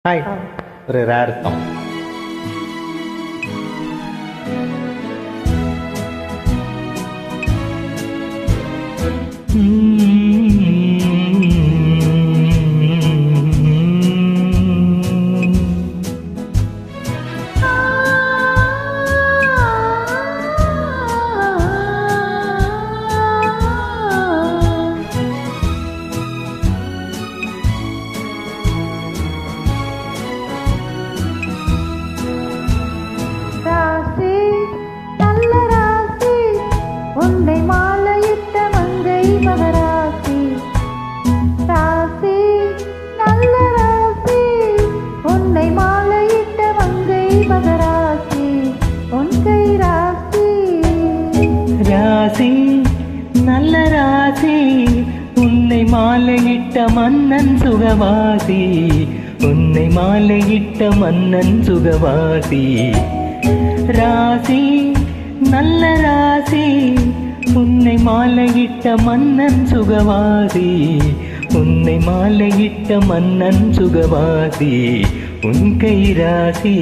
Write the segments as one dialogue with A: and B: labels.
A: Hi, ஒரு rare song.
B: ராசி நல்ல ராசி உன்னை மாலையிட்ட மன்னன் சுகவாசி, உன்னை மாலையிட்ட மன்னன் சுகவாசி. ராசி நல்ல ராசி உன்னை மாலையிட்ட மன்னன் சுகவாசி, உன்னை மாலையிட்ட மன்னன் சுகவாசி. உன் கை ராசி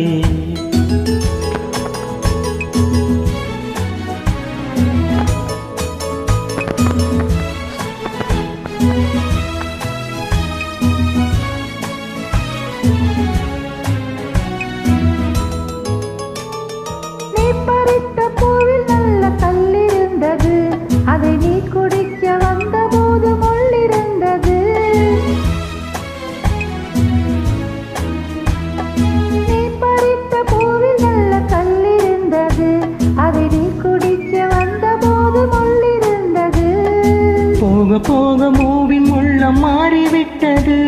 C: நீ பறித்த பூவில் நல்ல கல்லிருந்தது, அதை நீ குடிக்க வந்த போது முள்ளிருந்தது. நீ பறித்த பூவில் நல்ல கல்லிருந்தது, அதை நீ குடிக்க வந்த போது முள்ளிருந்தது.
B: போக போக பூவின் உள்ளம் மாறிவிட்டது,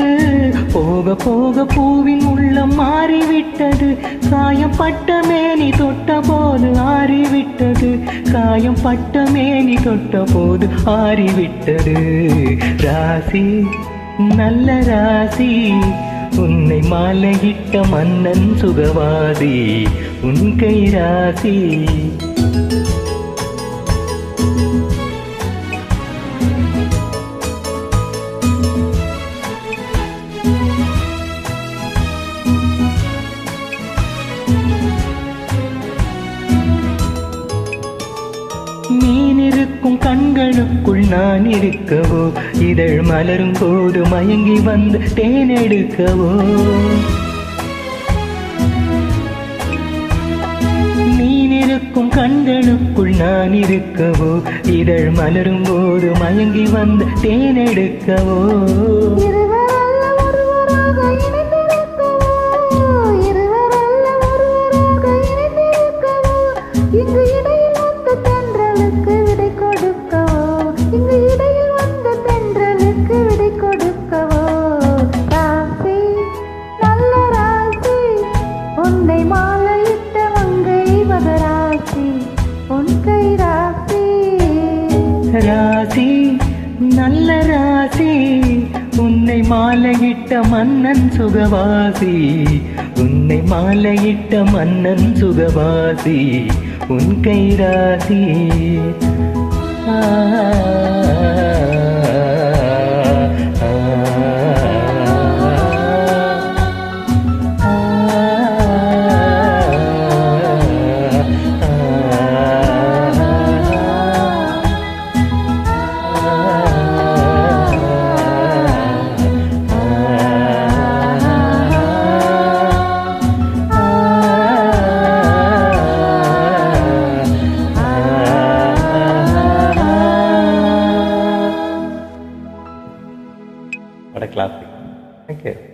B: போக போக பூவின் உள்ளம் மாறிவிட்டது. காயம் பட்ட மேனி தொட்ட போது ஆறிவிட்டது, காயம் பட்ட மேனி தொட்ட போது ஆறிவிட்டது. ராசி நல்ல ராசி உன்னை மாலையிட்ட மன்னன் சுகவாதி, உன் கை ராசி. மீன் இருக்கும் கண்களுக்குள் நான் இருக்கவோ, இதழ் மலரும் போது மயங்கி வந்து தேன் எடுக்கவோ. மீன் இருக்கும் கண்களுக்குள் நான் இருக்கவோ, இதழ் மலரும் போது மயங்கி வந்து தேன் எடுக்கவோ. ராசி நல்ல ராசி உன்னை மாலையிட்ட மன்னன் சுகவாசி, உன்னை மாலையிட்ட மன்னன் சுகவாசி. உன் கை ராசி.
A: What a classic. Thank you.